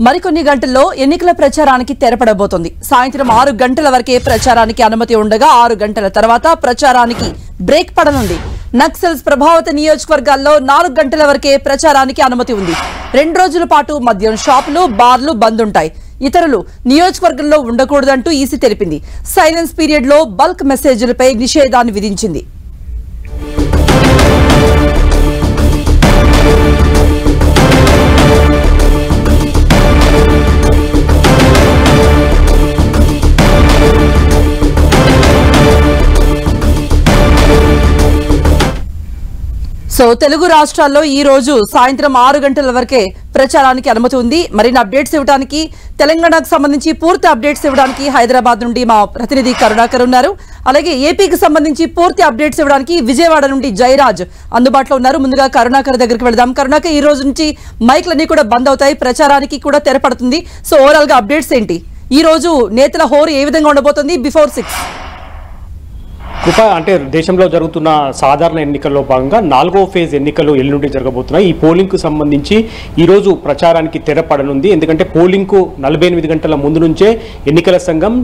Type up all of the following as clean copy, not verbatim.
మరికొన్ని గంటల్లో ఎన్నికల ప్రచారానికి తెరపడబోతోంది. సాయంత్రం 6 గంటల వరకే ప్రచారానికి అనుమతి ఉండగా 6 గంటల తర్వాత ప్రచారానికి బ్రేక్ పడనుంది. నక్సల్స్ ప్రభావిత నియోజకవర్గాల్లో 4 గంటల వరకే ప్రచారానికి అనుమతి ఉంది. 2 రోజుల పాటు మద్యం షాపులు, బార్లు బంద్ ఉంటాయి. ఇతరులు నియోజకవర్గంలో ఉండకూడదంటూ ఈసీ తెలిపింది. సైలెన్స్ పీరియడ్ లో బల్క్ మెసేజ్లపై నిషేధాన్ని విధించింది. సో తెలుగు రాష్ట్రాల్లో ఈ రోజు సాయంత్రం 6 గంటల వరకే ప్రచారానికి అనుమతి ఉంది. మరిన్ని అప్డేట్స్ ఇవ్వడానికి, తెలంగాణకు సంబంధించి పూర్తి అప్డేట్స్ ఇవ్వడానికి హైదరాబాద్ నుండి మా ప్రతినిధి కరుణాకర్ ఉన్నారు. అలాగే ఏపీకి సంబంధించి పూర్తి అప్డేట్స్ ఇవ్వడానికి విజయవాడ నుండి జయరాజ్ అందుబాటులో ఉన్నారు. ముందుగా కరుణాకర్ దగ్గరికి వెళదాం. కరుణాకర్, ఈ రోజు నుంచి మైక్లన్నీ కూడా బంద్ అవుతాయి, ప్రచారానికి కూడా తెరపడుతుంది. సో ఓవరాల్ గా అప్డేట్స్ ఏంటి? ఈ రోజు నేతల హోరు ఏ విధంగా ఉండబోతుంది? బిఫోర్ 6 కృప అంటే దేశంలో జరుగుతున్న సాధారణ ఎన్నికల్లో భాగంగా 4వ ఫేజ్ ఎన్నికలు ఎల్లుండి జరగబోతున్నాయి. ఈ పోలింగ్కు సంబంధించి ఈరోజు ప్రచారానికి తెరపడనుంది. ఎందుకంటే పోలింగ్కు 48 గంటల ముందు నుంచే ఎన్నికల సంఘం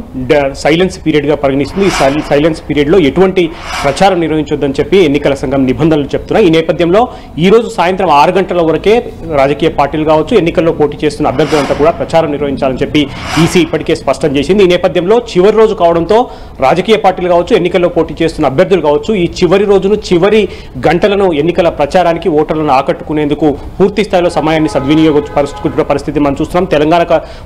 సైలెన్స్ పీరియడ్గా పరిగణిస్తుంది. ఈ సైలెన్స్ పీరియడ్లో ఎటువంటి ప్రచారం నిర్వహించొద్దని చెప్పి ఎన్నికల సంఘం నిబంధనలు చెప్తున్నాయి. ఈ నేపథ్యంలో ఈరోజు సాయంత్రం 6 గంటల వరకే రాజకీయ పార్టీలు కావచ్చు, ఎన్నికల్లో పోటీ చేస్తున్న అభ్యర్థులంతా కూడా ప్రచారం నిర్వహించాలని చెప్పి ఈసీ ఇప్పటికే స్పష్టం చేసింది. ఈ నేపథ్యంలో చివరి రోజు కావడంతో రాజకీయ పార్టీలు కావచ్చు, ఎన్నికల్లో పోటీ చేస్తున్న అభ్యర్థులు కావచ్చు, ఈ చివరి రోజును, చివరి గంటలను ఎన్నికల ప్రచారానికి ఓటర్లను ఆకట్టుకునేందుకు పూర్తి స్థాయిలో సమయాన్ని సద్వినియోగపరుచుకుంటున్న పరిస్థితి మనం చూస్తున్నాం. తెలంగాణ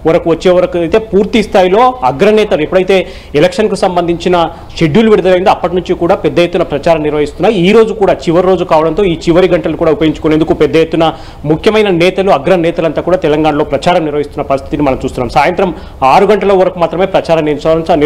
వరకు వచ్చే వరకు అయితే పూర్తి స్థాయిలో అగ్రనేతలు ఎప్పుడైతే ఎలక్షన్కు సంబంధించిన షెడ్యూల్ విడుదలైందో అప్పటి నుంచి కూడా పెద్ద ఎత్తున ప్రచారం నిర్వహిస్తున్నాయి. ఈ రోజు కూడా చివరి రోజు కావడంతో ఈ చివరి గంటలు కూడా ఉపయోగించుకునేందుకు పెద్ద ఎత్తున ముఖ్యమైన నేతలు, అగ్రనేతలంతా కూడా తెలంగాణలో ప్రచారం నిర్వహిస్తున్న పరిస్థితిని మనం చూస్తున్నాం. సాయంత్రం 6 గంటల వరకు మాత్రమే ప్రచారం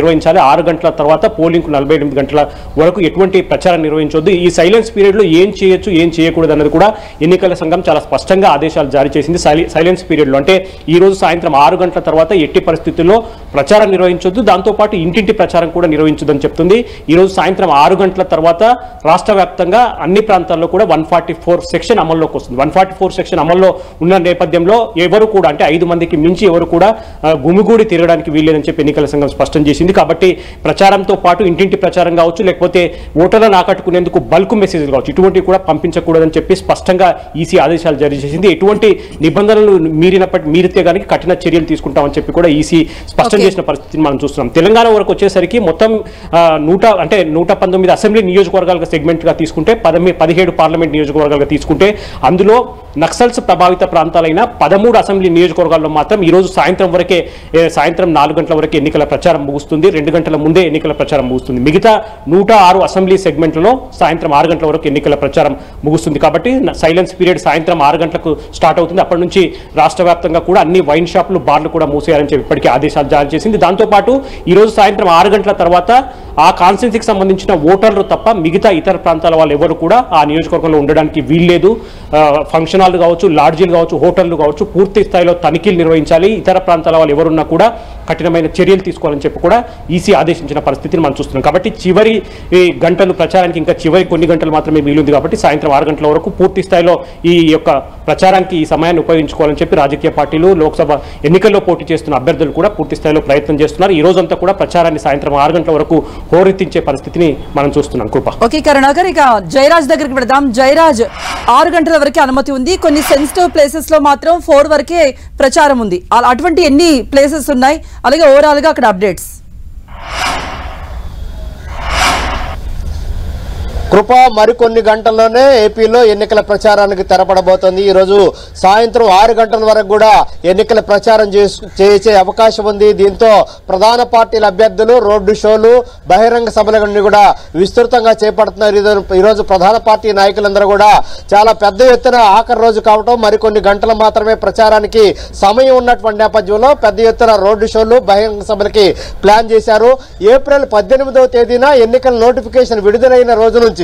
నిర్వహించాలి. 6 గంటల తర్వాత పోలింగ్కు 48 గంటల వరకు ఎటువంటి ప్రచారం నిర్వహించొద్దు. ఈ సైలెన్స్ పీరియడ్లో ఏం చేయొచ్చు, ఏం చేయకూడదు అన్నది కూడా ఎన్నికల సంఘం చాలా స్పష్టంగా ఆదేశాలు జారీ చేసింది. సైలెన్స్ పీరియడ్లో అంటే ఈ రోజు సాయంత్రం 6 గంటల తర్వాత ఎట్టి పరిస్థితుల్లో ప్రచారం నిర్వహించొద్దు, దాంతోపాటు ఇంటింటి ప్రచారం కూడా నిర్వహించొద్దని చెప్తుంది. ఈ రోజు సాయంత్రం 6 గంటల తర్వాత రాష్ట్ర వ్యాప్తంగా అన్ని ప్రాంతాల్లో కూడా 144 సెక్షన్ అమల్లోకి వస్తుంది. 144 సెక్షన్ అమల్లో ఉన్న నేపథ్యంలో ఎవరు కూడా అంటే 5 మందికి మించి ఎవరు కూడా గుమిగూడి తిరగడానికి వీల్లేదని చెప్పి ఎన్నికల సంఘం స్పష్టం చేసింది. కాబట్టి ప్రచారంతో పాటు ఇంటింటి ప్రచారం కావచ్చు, లేకపోతే ఓటర్లను ఆకట్టుకునేందుకు బల్క్ మెసేజ్లు కావచ్చు, ఇటువంటివి కూడా పంపించకూడదని చెప్పి స్పష్టంగా ఈసీ ఆదేశాలు జారీ చేసింది. ఎటువంటి నిబంధనలు మీరితే కనుక కఠిన చర్యలు తీసుకుంటామని చెప్పి కూడా ఈసీ స్పష్టం చేసిన పరిస్థితిని మనం చూస్తున్నాం. తెలంగాణ వరకు వచ్చేసరికి మొత్తం 119 అసెంబ్లీ నియోజకవర్గాలుగా సెగ్మెంట్గా తీసుకుంటే 17 పార్లమెంట్ నియోజకవర్గాలుగా తీసుకుంటే అందులో నక్సల్స్ ప్రభావిత ప్రాంతాలైన 13 అసెంబ్లీ నియోజకవర్గాల్లో మాత్రం ఈ రోజు సాయంత్రం 4 గంటల వరకే ఎన్నికల ప్రచారం ముగుస్తుంది. 2 గంటల ముందే ఎన్నికల ప్రచారం ముగుస్తుంది. మిగతా 106 అసెంబ్లీ సెగ్మెంట్లలో సాయంత్రం 6 గంటల వరకు ఎన్నికల ప్రచారం ముగుస్తుంది. కాబట్టి సైలెన్స్ పీరియడ్ సాయంత్రం 6 గంటలకు స్టార్ట్ అవుతుంది. అప్పటి నుంచి రాష్ట్ర వ్యాప్తంగా కూడా అన్ని వైన్ షాపులు, బార్లు కూడా మూసేయాలని చెప్పి ఇప్పటికే ఆదేశాలు జారీ చేసింది. దాంతోపాటు ఈ రోజు సాయంత్రం 6 గంటల తర్వాత ఆ కాన్స్టిట్యున్సీకి సంబంధించిన ఓటర్లు తప్ప మిగతా ఇతర ప్రాంతాల వాళ్ళు ఎవరు కూడా ఆ నియోజకవర్గంలో ఉండడానికి వీల్లేదు. ఫంక్షన్ హాల్ కావచ్చు, లాడ్జీలు కావచ్చు, హోటళ్లు కావచ్చు, పూర్తి స్థాయిలో తనిఖీలు నిర్వహించాలి. ఇతర ప్రాంతాల వాళ్ళు ఎవరున్నా కూడా కఠినమైన చర్యలు తీసుకోవాలని చెప్పి కూడా ఈసీ ఆదేశించిన పరిస్థితిని మనం చూస్తున్నాం. కాబట్టి చివరి గంటలు ప్రచారానికి ఇంకా చివరి కొన్ని గంటలు మాత్రమే మిగిలింది. కాబట్టి సాయంత్రం 6 గంటల వరకు పూర్తి స్థాయిలో ఈ యొక్క ప్రచారానికి ఈ సమయాన్ని ఉపయోగించుకోవాలని చెప్పి రాజకీయ పార్టీలు, లోక్సభ ఎన్నికల్లో పోటీ చేస్తున్న అభ్యర్థులు కూడా పూర్తి స్థాయిలో ప్రయత్నం చేస్తున్నారు. ఈ రోజంతా కూడా ప్రచారాన్ని సాయంత్రం 6 గంటల వరకు హోరెత్తించే పరిస్థితిని మనం చూస్తున్నాం. కృప. ఓకే కరుణాకర్, ఇక జయరాజ్ దగ్గరికి పెడదాం. జయరాజ్, 6 గంటల వరకే అనుమతి ఉంది. కొన్ని సెన్సిటివ్ ప్లేసెస్ లో మాత్రం 4 వరకే ప్రచారం ఉంది. అటువంటి ఎన్ని ప్లేసెస్ ఉన్నాయి? అలాగే ఓవరాల్ గా అక్కడ అప్డేట్స్. కృప, మరికొన్ని గంటల్లోనే ఏపీలో ఎన్నికల ప్రచారానికి తెరపడబోతోంది. ఈరోజు సాయంత్రం 6 గంటల వరకు కూడా ఎన్నికల ప్రచారం చేసే అవకాశం ఉంది. దీంతో ప్రధాన పార్టీల అభ్యర్థులు రోడ్డు షోలు, బహిరంగ సభలన్నీ కూడా విస్తృతంగా చేపడుతున్నారు. ఈరోజు ప్రధాన పార్టీ నాయకులందరూ కూడా చాలా పెద్ద ఎత్తున ఆఖరి రోజు కావటం, మరికొన్ని గంటలు మాత్రమే ప్రచారానికి సమయం ఉన్నటువంటి నేపథ్యంలో పెద్ద ఎత్తున రోడ్డు షోలు, బహిరంగ సభలకి ప్లాన్ చేశారు. ఏప్రిల్ 18వ తేదీన ఎన్నికల నోటిఫికేషన్ విడుదలైన రోజు నుంచి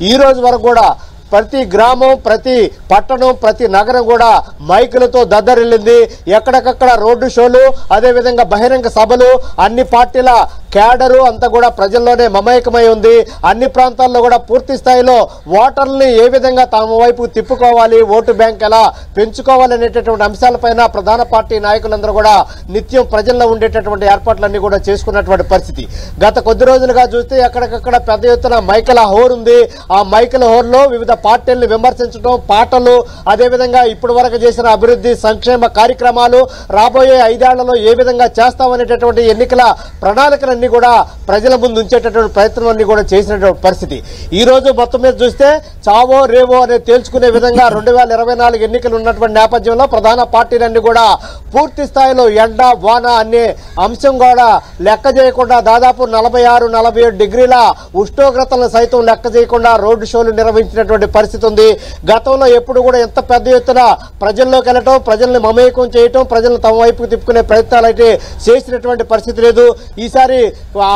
ఈ రోజు వరకు కూడా ప్రతి గ్రామం, ప్రతి పట్టణం, ప్రతి నగరం కూడా మైకులతో దద్దరిల్లింది. ఎక్కడికక్కడ రోడ్డు షోలు, అదేవిధంగా బహిరంగ సభలు, అన్ని పార్టీల క్యాడరు అంతా కూడా ప్రజల్లోనే మమేకమై ఉంది. అన్ని ప్రాంతాల్లో కూడా పూర్తి స్థాయిలో ఓటర్లని ఏ విధంగా తమ వైపు తిప్పుకోవాలి, ఓటు బ్యాంక్ ఎలా పెంచుకోవాలి అనేటటువంటి అంశాలపైన ప్రధాన పార్టీ నాయకులందరూ కూడా నిత్యం ప్రజల్లో ఉండేటటువంటి ఏర్పాట్లన్నీ కూడా చేసుకున్నటువంటి పరిస్థితి. గత కొద్ది రోజులుగా చూస్తే ఎక్కడికక్కడ పెద్ద ఎత్తున మైకల హోర్ ఉంది. ఆ మైకల హోర్లో వివిధ పార్టీలను విమర్శించడం, పాటలు, అదేవిధంగా ఇప్పటి వరకు చేసిన అభివృద్ధి సంక్షేమ కార్యక్రమాలు రాబోయే 5 ఏళ్లలో ఏ విధంగా చేస్తామనేటటువంటి ఎన్నికల ప్రణాళికలన్నీ కూడా ప్రజల ముందు ఉంచేటటువంటి ప్రయత్నం అన్ని కూడా చేసినటువంటి పరిస్థితి. ఈ రోజు మొత్తం మీద చూస్తే చావో రేవో అనేది తేల్చుకునే విధంగా 2024 ఎన్నికలు ఉన్నటువంటి నేపథ్యంలో ప్రధాన పార్టీలన్నీ కూడా పూర్తి స్థాయిలో ఎండ వాన అనే అంశం కూడా లెక్క చేయకుండా దాదాపు 46-47 డిగ్రీల ఉష్ణోగ్రతలను సైతం లెక్క చేయకుండా రోడ్డు షోలు నిర్వహించినటువంటి పరిస్థితి ఉంది. గతంలో ఎప్పుడు కూడా ఎంత పెద్ద ఎత్తున ప్రజల్లోకి వెళ్ళటం, ప్రజల్ని మమేకం చేయటం, ప్రజలను తమ వైపుకు తిప్పుకునే ప్రయత్నాలు అయితే చేసినటువంటి పరిస్థితి లేదు. ఈసారి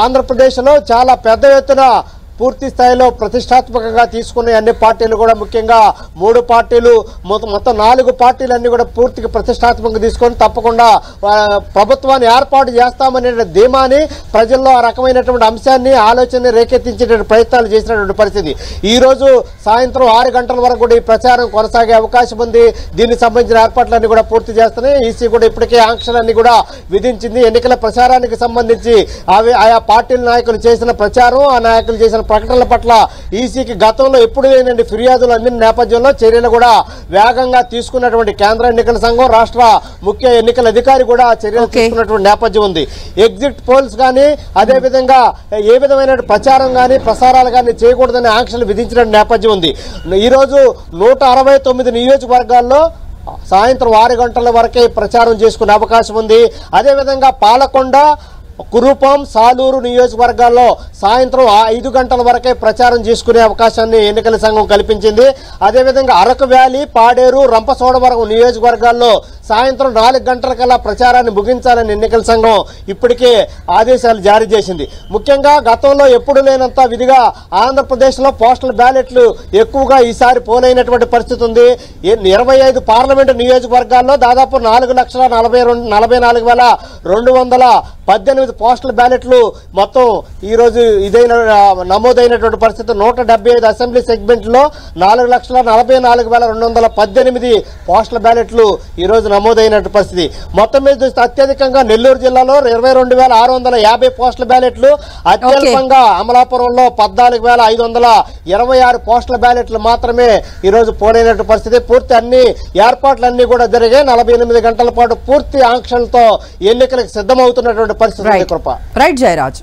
ఆంధ్రప్రదేశ్లో చాలా పెద్ద ఎత్తున పూర్తి స్థాయిలో ప్రతిష్టాత్మకంగా తీసుకునే అన్ని పార్టీలు కూడా, ముఖ్యంగా 3 పార్టీలు మొత్తం 4 పార్టీలన్నీ కూడా పూర్తిగా ప్రతిష్టాత్మకంగా తీసుకొని తప్పకుండా ప్రభుత్వాన్ని ఏర్పాటు చేస్తామనే ధీమాని ప్రజల్లో ఆ రకమైనటువంటి అంశాన్ని ఆలోచనని రేకెత్తించేటువంటి ప్రయత్నాలు చేసినటువంటి పరిస్థితి. ఈ రోజు సాయంత్రం 6 గంటల వరకు కూడా ఈ ప్రచారం కొనసాగే అవకాశం ఉంది. దీనికి సంబంధించిన ఏర్పాట్లన్నీ కూడా పూర్తి చేస్తున్నాయి. ఈసీ కూడా ఇప్పటికే ఆంక్షలన్నీ కూడా విధించింది. ఎన్నికల ప్రచారానికి సంబంధించి ఆయా పార్టీల నాయకులు చేసిన ప్రచారం, ఆ నాయకులు చేసిన ప్రకటనల పట్ల ఈసీకి గతంలో ఎప్పుడు లేనండి ఫిర్యాదులు అందిన నేపథ్యంలో చర్యలు కూడా వేగంగా తీసుకున్నటువంటి కేంద్ర ఎన్నికల సంఘం, రాష్ట్ర ముఖ్య ఎన్నికల అధికారి కూడా చర్యలు తీసుకున్నటువంటి నేపథ్యం ఉంది. ఎగ్జిట్ పోల్స్ కానీ, అదేవిధంగా ఏ విధమైన ప్రచారం కానీ ప్రసారాలు కానీ చేయకూడదని ఆంక్షలు విధించిన నేపథ్యం ఉంది. ఈరోజు 169 నియోజకవర్గాల్లో సాయంత్రం 6 గంటల వరకే ప్రచారం చేసుకునే అవకాశం ఉంది. అదేవిధంగా పాలకొండ, కురుపాం, సాలూరు నియోజకవర్గాల్లో సాయంత్రం 5 గంటల వరకే ప్రచారం చేసుకునే అవకాశాన్ని ఎన్నికల సంఘం కల్పించింది. అదేవిధంగా అరకు వ్యాలీ, పాడేరు, రంపచోడవరం నియోజకవర్గాల్లో సాయంత్రం 4 గంటలకల్లా ప్రచారాన్ని ముగించాలని ఎన్నికల సంఘం ఇప్పటికే ఆదేశాలు జారీ చేసింది. ముఖ్యంగా గతంలో ఎప్పుడు లేనంత విధిగా ఆంధ్రప్రదేశ్లో పోస్టల్ బ్యాలెట్లు ఎక్కువగా ఈసారి పోలైనటువంటి పరిస్థితి ఉంది. 25 పార్లమెంటు నియోజకవర్గాల్లో దాదాపు 4,44,218 పోస్టల్ బ్యాలెట్లు మొత్తం ఈ రోజు నమోదైనటువంటి పరిస్థితి. 175 అసెంబ్లీ సెగ్మెంట్లో 4,44,218 పోస్టల్ బ్యాలెట్లు ఈ రోజు నమోదైనటువంటి పరిస్థితి. మొత్తం మీద చూస్తే అత్యధికంగా నెల్లూరు జిల్లాలో 22,650 పోస్టల్ బ్యాలెట్లు, అత్యల్పంగా అమలాపురంలో 14,526 పోస్టల్ బ్యాలెట్లు మాత్రమే ఈ రోజు పోలైనటువంటి పరిస్థితి. పూర్తి అన్ని ఏర్పాట్లన్నీ కూడా జరిగాయి. 48 గంటల పాటు పూర్తి ఆంక్షలతో ఎన్నికలకు సిద్ధమవుతున్నటువంటి పరిస్థితి. రైట్ జయరాజ్.